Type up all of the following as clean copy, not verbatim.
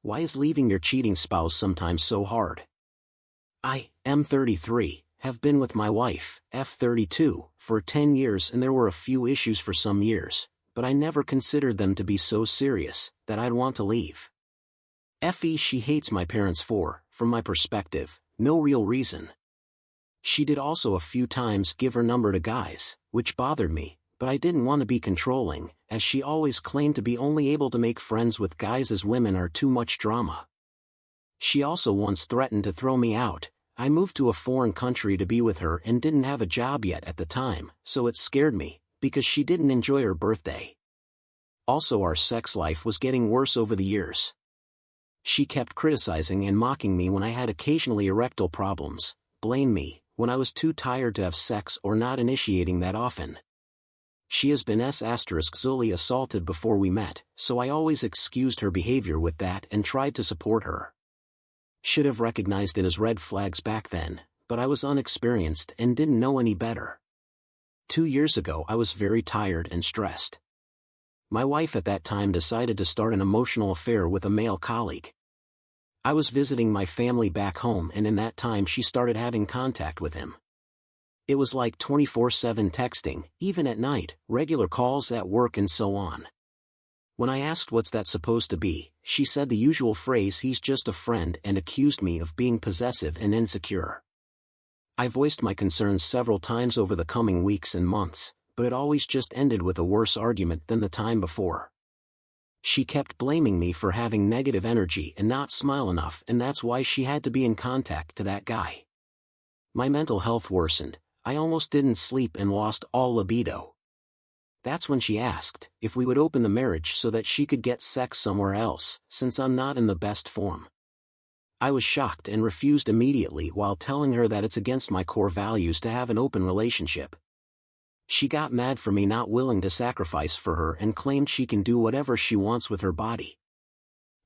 Why is leaving your cheating spouse sometimes so hard? I am 33, have been with my wife, F32, for 10 years, and there were a few issues for some years, but I never considered them to be so serious that I'd want to leave. She hates my parents for, from my perspective, no real reason. She did also a few times give her number to guys, which bothered me, but I didn't want to be controlling, as she always claimed to be only able to make friends with guys as women are too much drama. She also once threatened to throw me out. I moved to a foreign country to be with her and didn't have a job yet at the time, so it scared me, because she didn't enjoy her birthday. Also, our sex life was getting worse over the years. She kept criticizing and mocking me when I had occasionally erectile problems, blamed me when I was too tired to have sex or not initiating that often. She has been *zully assaulted before we met, so I always excused her behavior with that and tried to support her. Should have recognized it as red flags back then, but I was inexperienced and didn't know any better. 2 years ago I was very tired and stressed. My wife at that time decided to start an emotional affair with a male colleague. I was visiting my family back home, and in that time she started having contact with him. It was like 24/7 texting, even at night, regular calls at work and so on. When I asked what's that supposed to be, she said the usual phrase, "He's just a friend," and accused me of being possessive and insecure. I voiced my concerns several times over the coming weeks and months, but it always just ended with a worse argument than the time before. She kept blaming me for having negative energy and not smile enough, and that's why she had to be in contact to that guy. My mental health worsened, I almost didn't sleep and lost all libido. That's when she asked if we would open the marriage so that she could get sex somewhere else, since I'm not in the best form. I was shocked and refused immediately while telling her that it's against my core values to have an open relationship. She got mad for me not willing to sacrifice for her and claimed she can do whatever she wants with her body.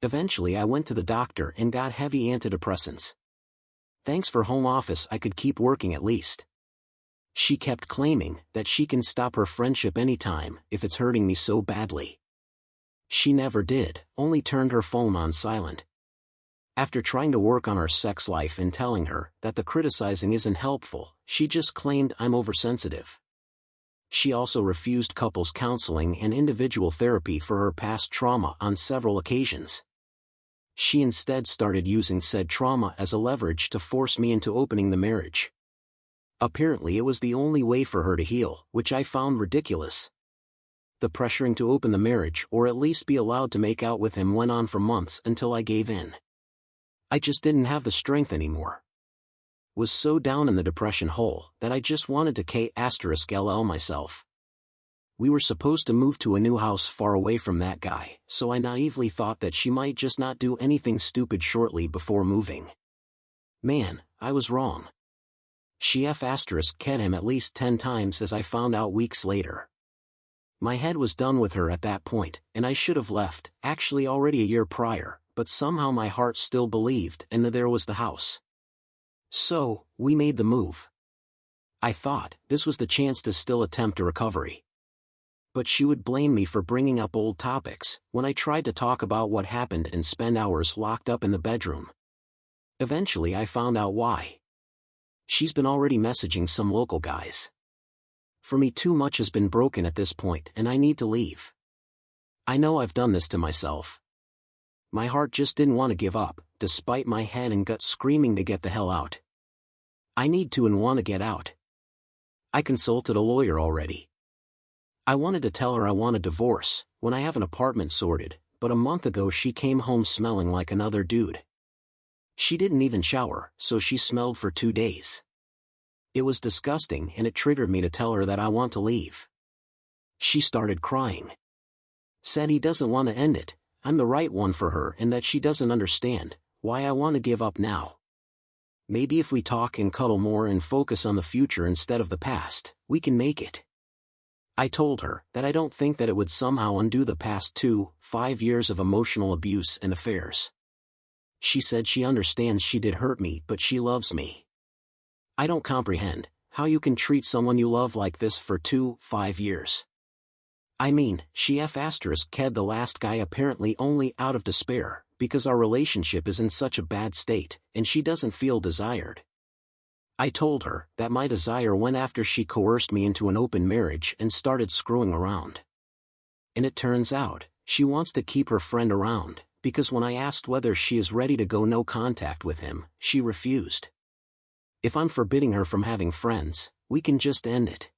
Eventually I went to the doctor and got heavy antidepressants. Thanks for home office, I could keep working at least. She kept claiming that she can stop her friendship anytime if it's hurting me so badly. She never did, only turned her phone on silent. After trying to work on our sex life and telling her that the criticizing isn't helpful, she just claimed I'm oversensitive. She also refused couples counseling and individual therapy for her past trauma on several occasions. She instead started using said trauma as a leverage to force me into opening the marriage. Apparently it was the only way for her to heal, which I found ridiculous. The pressuring to open the marriage or at least be allowed to make out with him went on for months until I gave in. I just didn't have the strength anymore. Was so down in the depression hole that I just wanted to k*ll myself. We were supposed to move to a new house far away from that guy, so I naively thought that she might just not do anything stupid shortly before moving. Man, I was wrong. She k'd him at least 10 times, as I found out weeks later. My head was done with her at that point, and I should have left, actually already a year prior, but somehow my heart still believed, and there was the house. So, we made the move. I thought this was the chance to still attempt a recovery. But she would blame me for bringing up old topics when I tried to talk about what happened and spend hours locked up in the bedroom. Eventually I found out why. She's been already messaging some local guys. For me, too much has been broken at this point and I need to leave. I know I've done this to myself. My heart just didn't want to give up, despite my head and gut screaming to get the hell out. I need to and want to get out. I consulted a lawyer already. I wanted to tell her I want a divorce when I have an apartment sorted, but a month ago she came home smelling like another dude. She didn't even shower, so she smelled for 2 days. It was disgusting and it triggered me to tell her that I want to leave. She started crying. Said he doesn't want to end it, I'm the right one for her, and that she doesn't understand why I want to give up now. Maybe if we talk and cuddle more and focus on the future instead of the past, we can make it. I told her that I don't think that it would somehow undo the past 5 years of emotional abuse and affairs. She said she understands she did hurt me, but she loves me. I don't comprehend how you can treat someone you love like this for 5 years. I mean, she k'd the last guy apparently only out of despair, because our relationship is in such a bad state, and she doesn't feel desired. I told her that my desire went after she coerced me into an open marriage and started screwing around. And it turns out, she wants to keep her friend around, because when I asked whether she is ready to go no contact with him, she refused. If I'm forbidding her from having friends, we can just end it.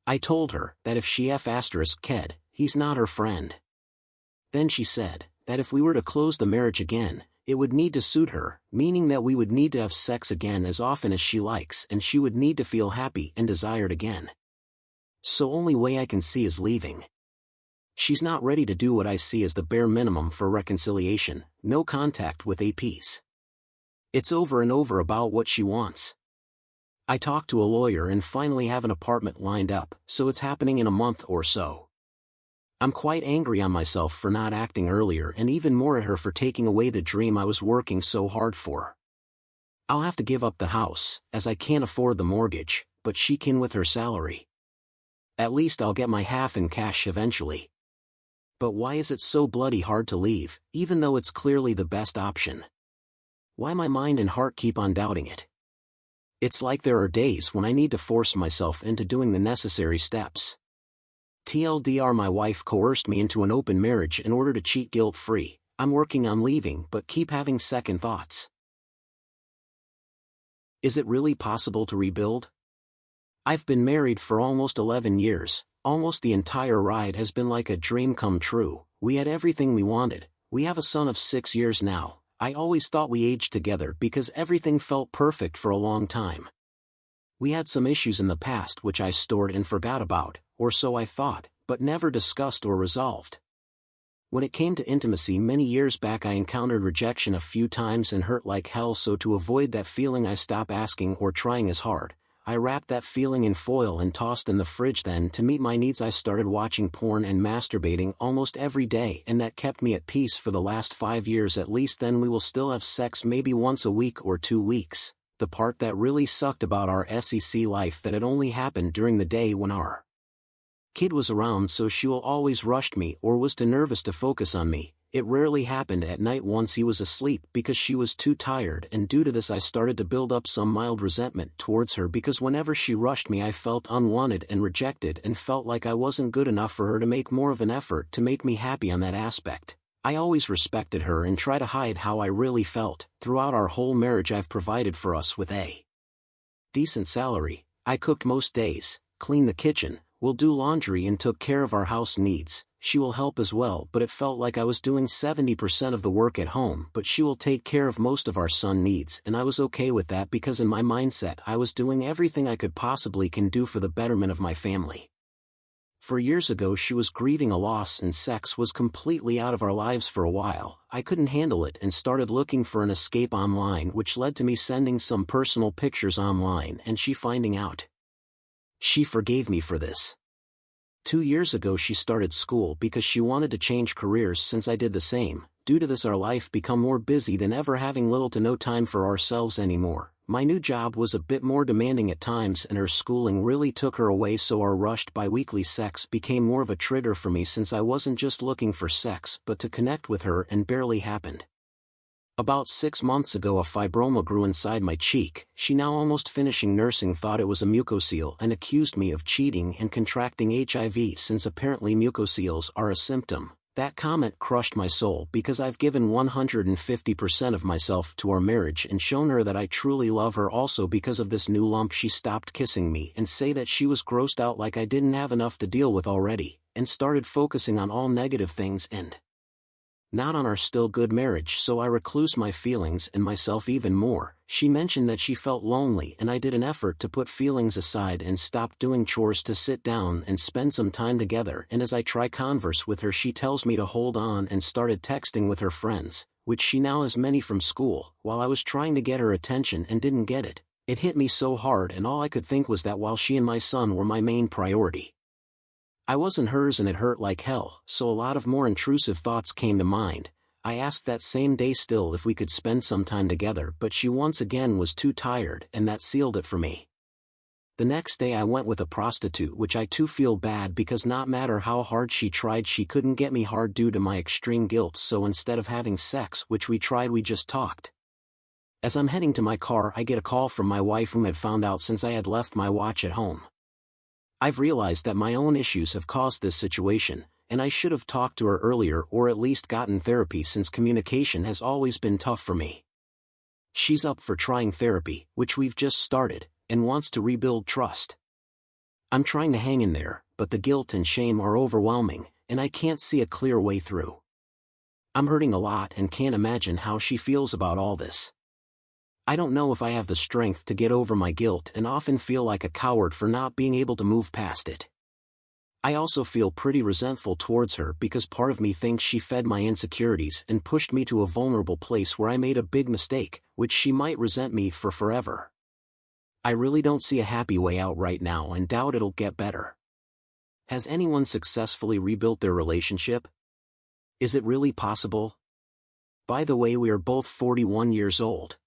I told her that if she ked, he's not her friend. Then she said that if we were to close the marriage again, it would need to suit her, meaning that we would need to have sex again as often as she likes and she would need to feel happy and desired again. So only way I can see is leaving. She's not ready to do what I see as the bare minimum for reconciliation, no contact with a peace. It's over and over about what she wants. I talked to a lawyer and finally have an apartment lined up, so it's happening in a month or so. I'm quite angry on myself for not acting earlier and even more at her for taking away the dream I was working so hard for. I'll have to give up the house, as I can't afford the mortgage, but she can with her salary. At least I'll get my half in cash eventually. But why is it so bloody hard to leave, even though it's clearly the best option? Why my mind and heart keep on doubting it? It's like there are days when I need to force myself into doing the necessary steps. TLDR, my wife coerced me into an open marriage in order to cheat guilt-free. I'm working on leaving but keep having second thoughts. Is it really possible to rebuild? I've been married for almost 11 years, almost the entire ride has been like a dream come true. We had everything we wanted, we have a son of 6 years now. I always thought we aged together because everything felt perfect for a long time. We had some issues in the past which I stored and forgot about, or so I thought, but never discussed or resolved. When it came to intimacy many years back, I encountered rejection a few times and hurt like hell, so to avoid that feeling I stopped asking or trying as hard. I wrapped that feeling in foil and tossed in the fridge. Then to meet my needs I started watching porn and masturbating almost every day, and that kept me at peace for the last 5 years at least. Then we will still have sex maybe once a week or 2 weeks. The part that really sucked about our SEC life that it only happened during the day when our kid was around, so she will always rushed me or was too nervous to focus on me. It rarely happened at night once he was asleep because she was too tired, and due to this I started to build up some mild resentment towards her because whenever she rushed me I felt unwanted and rejected and felt like I wasn't good enough for her to make more of an effort to make me happy on that aspect. I always respected her and try to hide how I really felt. Throughout our whole marriage I've provided for us with a decent salary. I cooked most days, cleaned the kitchen, will do laundry and took care of our house needs. She will help as well, but it felt like I was doing 70% of the work at home. But she will take care of most of our son needs, and I was okay with that because in my mindset I was doing everything I could possibly can do for the betterment of my family. 4 years ago she was grieving a loss and sex was completely out of our lives for a while. I couldn't handle it and started looking for an escape online, which led to me sending some personal pictures online and she finding out. She forgave me for this. 2 years ago she started school because she wanted to change careers since I did the same. Due to this our life become more busy than ever, having little to no time for ourselves anymore. My new job was a bit more demanding at times and her schooling really took her away, so our rushed bi-weekly sex became more of a trigger for me since I wasn't just looking for sex but to connect with her, and barely happened. About 6 months ago a fibroma grew inside my cheek. She, now almost finishing nursing, thought it was a mucocele and accused me of cheating and contracting HIV since apparently mucoceles are a symptom. That comment crushed my soul because I've given 150% of myself to our marriage and shown her that I truly love her. Also because of this new lump she stopped kissing me and say that she was grossed out like I didn't have enough to deal with already, and started focusing on all negative things and not on our still good marriage, so I recluse my feelings and myself even more. She mentioned that she felt lonely and I did an effort to put feelings aside and stopped doing chores to sit down and spend some time together, and as I try converse with her she tells me to hold on and started texting with her friends, which she now has many from school. While I was trying to get her attention and didn't get it, it hit me so hard, and all I could think was that while she and my son were my main priority, I wasn't hers, and it hurt like hell, so a lot of more intrusive thoughts came to mind. I asked that same day still if we could spend some time together, but she once again was too tired, and that sealed it for me. The next day I went with a prostitute, which I too feel bad because no matter how hard she tried she couldn't get me hard due to my extreme guilt, so instead of having sex, which we tried, we just talked. As I'm heading to my car I get a call from my wife, whom had found out since I had left my watch at home. I've realized that my own issues have caused this situation, and I should have talked to her earlier or at least gotten therapy, since communication has always been tough for me. She's up for trying therapy, which we've just started, and wants to rebuild trust. I'm trying to hang in there, but the guilt and shame are overwhelming, and I can't see a clear way through. I'm hurting a lot and can't imagine how she feels about all this. I don't know if I have the strength to get over my guilt and often feel like a coward for not being able to move past it. I also feel pretty resentful towards her because part of me thinks she fed my insecurities and pushed me to a vulnerable place where I made a big mistake, which she might resent me for forever. I really don't see a happy way out right now and doubt it'll get better. Has anyone successfully rebuilt their relationship? Is it really possible? By the way, we are both 41 years old.